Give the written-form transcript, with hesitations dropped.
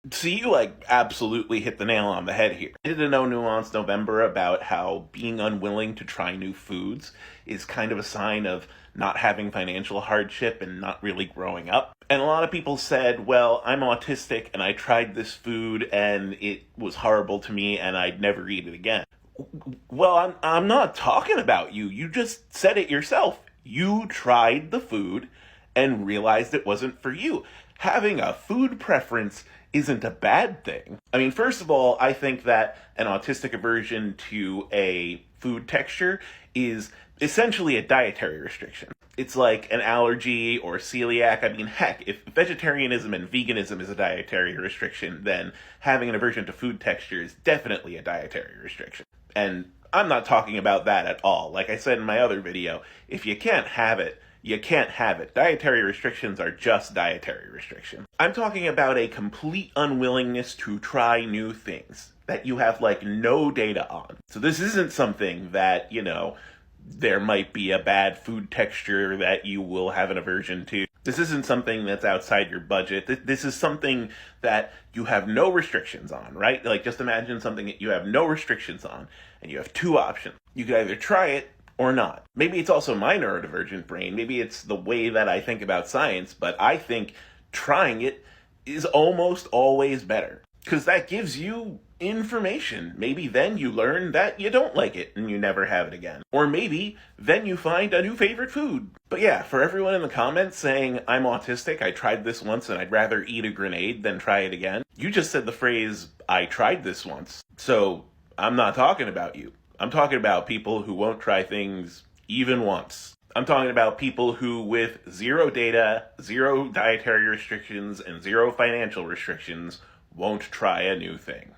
So you absolutely hit the nail on the head here. I did a No Nuance November about how being unwilling to try new foods is kind of a sign of not having financial hardship and not really growing up. And a lot of people said, well, I'm autistic and I tried this food and it was horrible to me and I'd never eat it again. Well, I'm not talking about you. You just said it yourself. You tried the food and realized it wasn't for you. Having a food preference isn't a bad thing. I mean, first of all, I think that an autistic aversion to a food texture is essentially a dietary restriction. It's like an allergy or celiac. I mean, heck, if vegetarianism and veganism is a dietary restriction, then having an aversion to food texture is definitely a dietary restriction. And I'm not talking about that at all. Like I said in my other video, if you can't have it, you can't have it. Dietary restrictions are just dietary restrictions. I'm talking about a complete unwillingness to try new things that you have no data on. So this isn't something that, there might be a bad food texture that you will have an aversion to. This isn't something that's outside your budget. This is something that you have no restrictions on, right? Just imagine something that you have no restrictions on, and you have two options. You could either try it or not. Maybe it's also my neurodivergent brain. Maybe it's the way that I think about science, but I think trying it is almost always better. Because that gives you information. Maybe then you learn that you don't like it and you never have it again. Or maybe then you find a new favorite food. But yeah, for everyone in the comments saying, I'm autistic, I tried this once and I'd rather eat a grenade than try it again, you just said the phrase, I tried this once. So I'm not talking about you. I'm talking about people who won't try things even once. I'm talking about people who, with zero data, zero dietary restrictions, and zero financial restrictions, won't try a new thing.